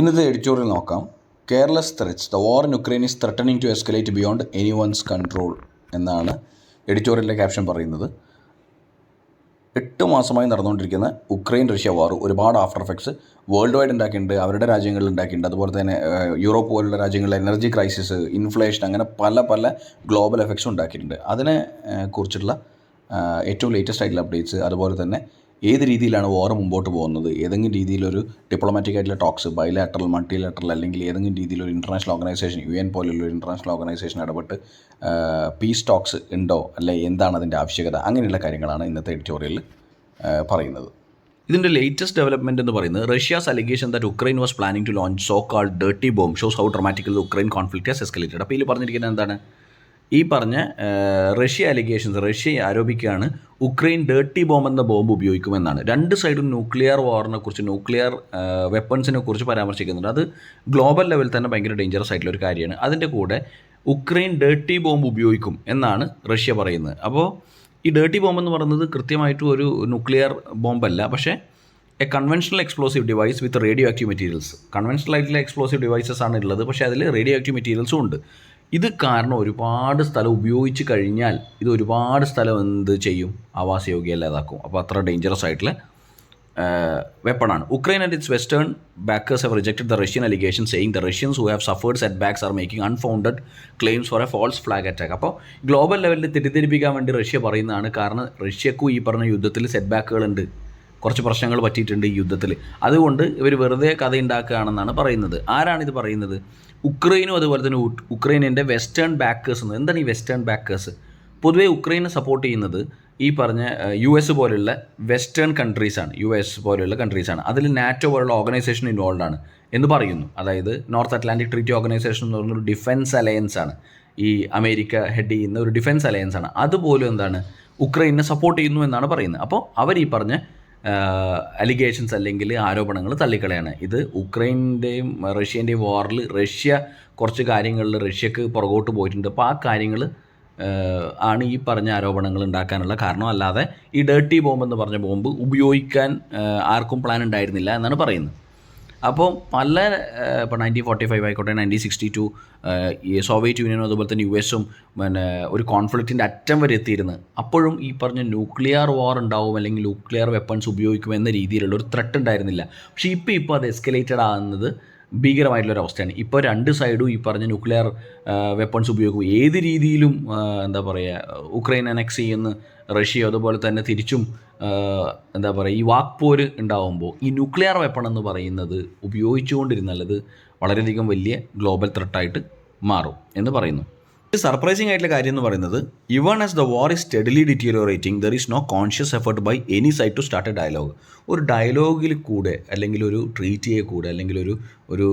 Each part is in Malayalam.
ഇന്നത്തെ എഡിറ്റോറിയൽ നോക്കാം. Careless threats, the war in Ukraine is threatening to escalate beyond anyone's control എന്നാണ് എഡിറ്റോറിയലിൻ്റെ ക്യാപ്ഷൻ പറയുന്നത്. 8 മാസമായി നടന്നുകൊണ്ടിരിക്കുന്ന ഉക്രൈൻ റഷ്യ വാർ ഒരുപാട് ആഫ്റ്റർ എഫക്ട്സ് വേൾഡ് വൈഡ് ഉണ്ടാക്കിയിട്ടുണ്ട്, അവരുടെ രാജ്യങ്ങളിൽ ഉണ്ടാക്കിയിട്ടുണ്ട്. അതുപോലെ തന്നെ യൂറോപ്പ് പോലുള്ള രാജ്യങ്ങളിൽ എനർജി ക്രൈസിസ്, ഇൻഫ്ലേഷൻ, അങ്ങനെ പല ഗ്ലോബൽ എഫക്ട്സും ഉണ്ടാക്കിയിട്ടുണ്ട്. അതിനെ കുറിച്ചുള്ള ഏറ്റവും ലേറ്റസ്റ്റ് ആയിട്ടുള്ള അപ്ഡേറ്റ്സ്, അതുപോലെ തന്നെ ഏത് രീതിയിലാണ് വാർ മുമ്പോട്ട് പോകുന്നത്, ഏതെങ്കിലും രീതിയിലൊരു ഡിപ്ലോമാറ്റിക് ആയിട്ടുള്ള ടോക്സ്, ബൈലാറ്ററൽ, മൾട്ടിലാറ്ററൽ, അല്ലെങ്കിൽ ഏതെങ്കിലും രീതിയിലൊരു ഇൻ്റർനാഷണൽ ഓർഗനൈസേഷൻ, UN പോലുള്ള ഒരു ഇൻ്റർനാഷണൽ ഓർഗനൈസേഷൻ ഇടപെട്ട് പീസ് ടോക്സ് ഉണ്ടോ, അല്ലെ എന്താണ് അതിൻ്റെ ആവശ്യകത, അങ്ങനെയുള്ള കാര്യങ്ങളാണ് ഇന്നത്തെ എഡിറ്റോറിയലിൽ പറയുന്നത്. ഇതിൻ്റെ ലേറ്റസ്റ്റ് ഡെവലപ്മെൻറ്റ് എന്ന് പറയുന്നത് Russia's allegation that Ukraine was planning to launch so called dirty bomb shows how dramatically Ukraine conflict has escalated. അപ്പോൾ ഇതിൽ പറഞ്ഞിരിക്കുന്നത് എന്താണ്? ഈ പറഞ്ഞ റഷ്യ അലിഗേഷൻസ്, റഷ്യ ആരോപിക്കുകയാണ് ഉക്രൈൻ ഡേർട്ടി ബോംബ് എന്ന ബോംബ് ഉപയോഗിക്കുമെന്നാണ്. രണ്ട് സൈഡും ന്യൂക്ലിയർ വാറിനെ കുറിച്ച്, ന്യൂക്ലിയർ വെപ്പൺസിനെ കുറിച്ച് പരാമർശിക്കുന്നുണ്ട്. അത് ഗ്ലോബൽ ലെവലിൽ തന്നെ ഭയങ്കര ഡേഞ്ചറസ് ആയിട്ടുള്ള ഒരു കാര്യമാണ്. അതിൻ്റെ കൂടെ ഉക്രൈൻ ഡേർട്ടി ബോംബ് ഉപയോഗിക്കും എന്നാണ് റഷ്യ പറയുന്നത്. അപ്പോൾ ഈ ഡേർട്ടി ബോംബ് എന്ന് പറയുന്നത് കൃത്യമായിട്ടും ഒരു ന്യൂക്ലിയർ ബോംബല്ല, പക്ഷേ A conventional explosive device with radio active materials. Conventional ആയിട്ടുള്ള എക്സ്പ്ലോസീവ് ഡിവൈസസ് ആണ് ഉള്ളത്, പക്ഷേ അതിൽ റേഡിയോ ആക്റ്റീവ് മെറ്റീരിയൽസും ഉണ്ട്. ഇത് കാരണം ഒരുപാട് സ്ഥലം ഉപയോഗിച്ച് കഴിഞ്ഞാൽ ഇത് ഒരുപാട് സ്ഥലം എന്ത് ചെയ്യും? ആവാസയോഗ്യമല്ലാതാക്കും. അപ്പോൾ അത്ര ഡേഞ്ചറസ് ആയിട്ടുള്ള വെപ്പണാണ്. Ukraine and its western backers have rejected the Russian allegation, saying the Russians who have suffered setbacks are making unfounded claims for a false flag attack. അപ്പോൾ ഗ്ലോബൽ ലെവലിൽ തെറ്റിദ്ധരിപ്പിക്കാൻ വേണ്ടി റഷ്യ പറയുന്നതാണ്. കാരണം റഷ്യക്കും ഈ പറഞ്ഞ യുദ്ധത്തിൽ സെറ്റ് ബാക്കുകളുണ്ട്, കുറച്ച് പ്രശ്നങ്ങൾ പറ്റിയിട്ടുണ്ട് ഈ യുദ്ധത്തിൽ. അതുകൊണ്ട് ഇവർ വെറുതെ കഥ ഉണ്ടാക്കുകയാണെന്നാണ് പറയുന്നത്. ആരാണിത് പറയുന്നത്? ഉക്രൈനും അതുപോലെ തന്നെ ഉക്രൈനിൻ്റെ വെസ്റ്റേൺ ബാക്കേഴ്സ്. എന്താണ് ഈ വെസ്റ്റേൺ ബാക്കേഴ്സ്? പൊതുവേ ഉക്രൈനെ സപ്പോർട്ട് ചെയ്യുന്നത് ഈ പറഞ്ഞ US പോലുള്ള വെസ്റ്റേൺ കൺട്രീസാണ്, US പോലെയുള്ള കൺട്രീസാണ്. അതിൽ നാറ്റോ പോലുള്ള ഓർഗനൈസേഷൻ ഇൻവോൾവ് ആണ് എന്ന് പറയുന്നു. അതായത് നോർത്ത് അറ്റ്ലാന്റിക് ട്രീറ്റി ഓർഗനൈസേഷൻ എന്ന് പറയുന്നൊരു ഡിഫൻസ് അലയൻസ് ആണ്. ഈ അമേരിക്ക ഹെഡ് ചെയ്യുന്ന ഒരു ഡിഫൻസ് അലയൻസ് ആണ്. അതുപോലും എന്താണ് ഉക്രൈനെ സപ്പോർട്ട് ചെയ്യുന്നു എന്നാണ് പറയുന്നത്. അപ്പോൾ അവർ ഈ പറഞ്ഞ അലിഗേഷൻസ് അല്ലെങ്കിൽ ആരോപണങ്ങൾ തള്ളിക്കളയാണ്. ഇത് ഉക്രൈൻ്റെയും റഷ്യേൻ്റെയും വാറിൽ റഷ്യ കുറച്ച് കാര്യങ്ങളിൽ റഷ്യക്ക് പുറകോട്ട് പോയിട്ടുണ്ട്. അപ്പോൾ ആ കാര്യങ്ങൾ ആണ് ഈ പറഞ്ഞ ആരോപണങ്ങൾ ഉണ്ടാക്കാനുള്ള കാരണം. അല്ലാതെ ഈ ഡേർട്ടി ബോംബ് എന്ന് പറഞ്ഞ ബോംബ് ഉപയോഗിക്കാൻ ആർക്കും പ്ലാൻ ഉണ്ടായിരുന്നില്ല എന്നാണ് പറയുന്നത്. അപ്പോൾ പല ഇപ്പോൾ 1945 ആയിക്കോട്ടെ, 1962 ഈ സോവിയറ്റ് യൂണിയനും അതുപോലെ തന്നെ US-ഉം പിന്നെ ഒരു കോൺഫ്ലിക്റ്റിൻ്റെ അറ്റം വരെ എത്തിയിരുന്നു. അപ്പോഴും ഈ പറഞ്ഞ ന്യൂക്ലിയർ വാർ ഉണ്ടാവും അല്ലെങ്കിൽ ന്യൂക്ലിയർ വെപ്പൺസ് ഉപയോഗിക്കുമെന്ന രീതിയിലുള്ള ഒരു ത്രെട്ട് ഉണ്ടായിരുന്നില്ല. പക്ഷേ ഇപ്പോൾ അത് എസ്കലേറ്റഡ് ആകുന്നത് ഭീകരമായിട്ടുള്ളൊരവസ്ഥയാണ്. ഇപ്പോൾ രണ്ട് സൈഡും ഈ പറഞ്ഞ ന്യൂക്ലിയർ വെപ്പൺസ് ഉപയോഗിക്കും. ഏത് രീതിയിലും എന്താ പറയുക, ഉക്രൈൻ അനക്സ് ചെയ്യുന്ന റഷ്യ, അതുപോലെ തന്നെ തിരിച്ചും എന്താ പറയുക, ഈ വാക്പോര് ഉണ്ടാകുമ്പോൾ ഈ ന്യൂക്ലിയർ വെപ്പൺ എന്ന് പറയുന്നത് ഉപയോഗിച്ചുകൊണ്ടിരുന്നാൽ അത് വളരെയധികം വലിയ ഗ്ലോബൽ ത്രെട്ടായിട്ട് മാറും എന്ന് പറയുന്നു. സർപ്രൈസിംഗ് ആയിട്ടുള്ള കാര്യം എന്ന് പറയുന്നത്, even as the war is steadily deteriorating there is no conscious effort by any side to start a dialogue. ഒരു ഡയലോഗിൽ കൂടെ അല്ലെങ്കിൽ ഒരു ട്രീറ്റിയെ കൂടെ അല്ലെങ്കിൽ ഒരു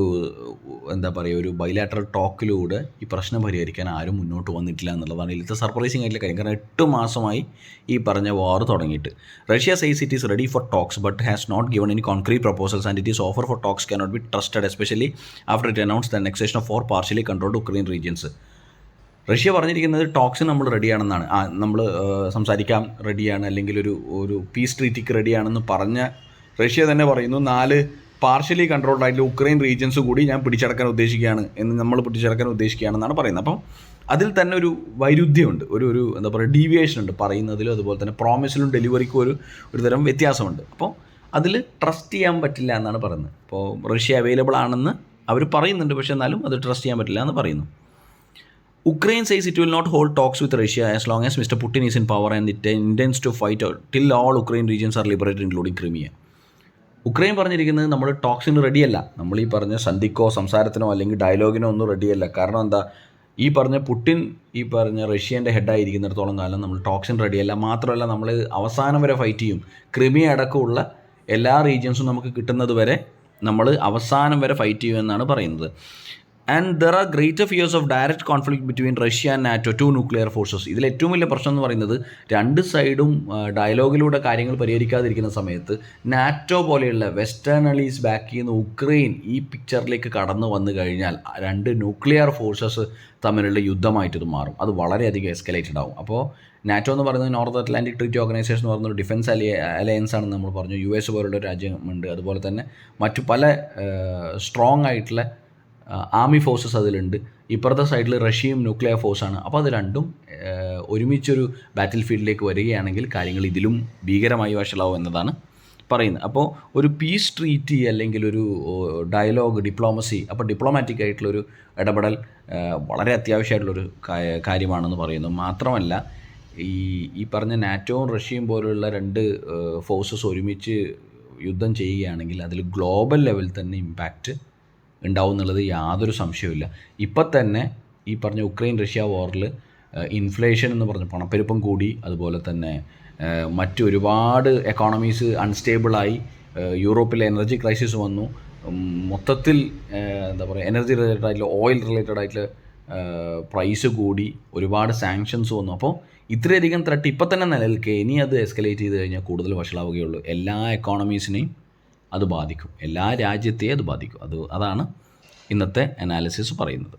എന്താ പറയുക, ഒരു ബൈലാറ്ററൽ ടോക്കിലൂടെ ഈ പ്രശ്നം പരിഹരിക്കാൻ ആരും മുന്നോട്ട് വന്നിട്ടില്ല എന്നുള്ളതാണ് ഇതിലത്തെ സർപ്രൈസിംഗ് ആയിട്ടുള്ള കാര്യം. കാരണം 8 മാസമായി ഈ പറഞ്ഞ വാർ തുടങ്ങിയിട്ട്. Russia says it is ready for talks but has not given any concrete proposals and it is offer for talks cannot be trusted, especially after it announce the annexation of 4 partially controlled Ukraine regions. Russia പറഞ്ഞിരിക്കുന്നത് ടോക്സിന് നമ്മൾ റെഡിയാണെന്നാണ്, നമ്മൾ സംസാരിക്കാൻ റെഡിയാണ്, അല്ലെങ്കിൽ ഒരു പീസ് ട്രീറ്റിക്ക് റെഡിയാണെന്ന് പറഞ്ഞ റഷ്യ തന്നെ പറയുന്നു 4 പാർഷ്യലി കൺട്രോൾഡ് ആയിട്ടുള്ള ഉക്രൈൻ റീജിയൻസ് കൂടി ഞാൻ പിടിച്ചടക്കാൻ ഉദ്ദേശിക്കുകയാണെന്നാണ് പറയുന്നത്. അപ്പം അതിൽ തന്നെ ഒരു വൈരുദ്ധ്യമുണ്ട്, ഒരു എന്താ പറയുക, ഡീവിയേഷൻ ഉണ്ട് പറയുന്നതിലും അതുപോലെ തന്നെ പ്രോമിസിലും ഡെലിവറിക്കും ഒരു തരം വ്യത്യാസമുണ്ട്. അപ്പോൾ അതിൽ ട്രസ്റ്റ് ചെയ്യാൻ പറ്റില്ല എന്നാണ് പറയുന്നത്. ഇപ്പോൾ റഷ്യ അവൈലബിൾ ആണെന്ന് അവർ പറയുന്നുണ്ട്, പക്ഷേ എന്നാലും അത് ട്രസ്റ്റ് ചെയ്യാൻ പറ്റില്ല എന്ന് പറയുന്നു. Ukraine says it will not hold talks with Russia as long as Mr. Putin is in power and it intends to fight till all Ukraine regions are liberated including Crimea. Ukraine പറഞ്ഞിരിക്കുന്നത് നമ്മൾ ടോക്സിന് റെഡിയല്ല, നമ്മൾ ഈ പറഞ്ഞ സന്ധിക്കോ സംസാരത്തിനോ അല്ലെങ്കിൽ ഡയലോഗിനോ ഒന്നും റെഡിയല്ല. കാരണം എന്താ, ഈ പറഞ്ഞ പുടിൻ ഈ പറഞ്ഞ റഷ്യേൻ്റെ ഹെഡായിരിക്കുന്നിടത്തോളം കാലം നമ്മൾ ടോക്സിന് റെഡിയല്ല. മാത്രമല്ല നമ്മൾ അവസാനം വരെ ഫൈറ്റ് ചെയ്യും. ക്രിമിയ അടക്കമുള്ള എല്ലാ റീജിയൻസും നമുക്ക് കിട്ടുന്നത് വരെ നമ്മൾ അവസാനം വരെ ഫൈറ്റ് ചെയ്യുമെന്നാണ് പറയുന്നത്. And there are greater fears of direct conflict between Russia and NATO, to nuclear forces. ഇതിൽ ഏറ്റവും വലിയ പ്രശ്നം എന്ന് പറയുന്നത് രണ്ട് സൈഡും ഡയലോഗിലൂടെ കാര്യങ്ങൾ പരിഹരിക്കാതിരിക്കുന്ന സമയത്ത് നാറ്റോ പോലെയുള്ള വെസ്റ്റേൺ അലീസ് ബാക്ക് ചെയ്യുന്ന ഉക്രൈൻ ഈ പിക്ചറിലേക്ക് കടന്നു വന്നു കഴിഞ്ഞാൽ രണ്ട് ന്യൂക്ലിയർ ഫോഴ്സസ് തമ്മിലുള്ള യുദ്ധമായിട്ട് ഇത് മാറും. അത് വളരെയധികം എസ്കലേറ്റഡ് ആവും. അപ്പോൾ നാറ്റോ എന്ന് പറയുന്നത് നോർത്ത് അറ്റ്ലാന്റിക് ട്രീറ്റി ഓർഗനൈസേഷൻ എന്ന് പറയുന്ന ഒരു ഡിഫൻസ് അലയൻസ് ആണെന്ന് നമ്മൾ പറഞ്ഞു. US പോലുള്ള രാജ്യമുണ്ട്. അതുപോലെ തന്നെ മറ്റു പല സ്ട്രോങ് ആയിട്ടുള്ള ആർമി ഫോഴ്സസ് അതിലുണ്ട്. ഇപ്പുറത്തെ സൈഡിൽ റഷ്യയും ന്യൂക്ലിയർ ഫോഴ്സാണ്. അപ്പോൾ അത് രണ്ടും ഒരുമിച്ചൊരു ബാറ്റിൽ ഫീൽഡിലേക്ക് വരികയാണെങ്കിൽ കാര്യങ്ങൾ ഇതിലും ഭീകരമായി വഷളാവും എന്നതാണ് പറയുന്നത്. അപ്പോൾ ഒരു പീസ് ട്രീറ്റി അല്ലെങ്കിൽ ഒരു ഡയലോഗ്, ഡിപ്ലോമസി, അപ്പോൾ ഡിപ്ലോമാറ്റിക് ആയിട്ടുള്ളൊരു ഇടപെടൽ വളരെ അത്യാവശ്യമായിട്ടുള്ളൊരു കാര്യമാണെന്ന് പറയുന്നു. മാത്രമല്ല ഈ പറഞ്ഞ നാറ്റോയും റഷ്യയും പോലുള്ള രണ്ട് ഫോഴ്സസ് ഒരുമിച്ച് യുദ്ധം ചെയ്യുകയാണെങ്കിൽ അതിൽ ഗ്ലോബൽ ലെവലിൽ തന്നെ ഇമ്പാക്റ്റ് ഉണ്ടാവും എന്നുള്ളത് യാതൊരു സംശയവുമില്ല. ഇപ്പം തന്നെ ഈ പറഞ്ഞ ഉക്രൈൻ റഷ്യ വാറിൽ ഇൻഫ്ലേഷൻ എന്ന് പറഞ്ഞ പണപ്പെരുപ്പം കൂടി, അതുപോലെ തന്നെ മറ്റൊരുപാട് എക്കോണമീസ് അൺസ്റ്റേബിളായി, യൂറോപ്പിലെ എനർജി ക്രൈസിസ് വന്നു, മൊത്തത്തിൽ എന്താ പറയുക എനർജി റിലേറ്റഡ് ആയിട്ടുള്ള ഓയിൽ റിലേറ്റഡ് ആയിട്ടുള്ള പ്രൈസ് കൂടി, ഒരുപാട് സാങ്ഷൻസ് വന്നു. അപ്പോൾ ഇത്രയധികം ത്രെട്ട് ഇപ്പം തന്നെ നിലനിൽക്കെ ഇനി അത് എസ്കലേറ്റ് ചെയ്ത് കഴിഞ്ഞാൽ കൂടുതൽ വഷളാവുകയുള്ളൂ. എല്ലാ എക്കോണമീസിനെയും അത് ബാധിക്കും, എല്ലാ രാജ്യത്തെയും അത് ബാധിക്കും. അതാണ് ഇന്നത്തെ അനാലിസിസ് പറയുന്നത്.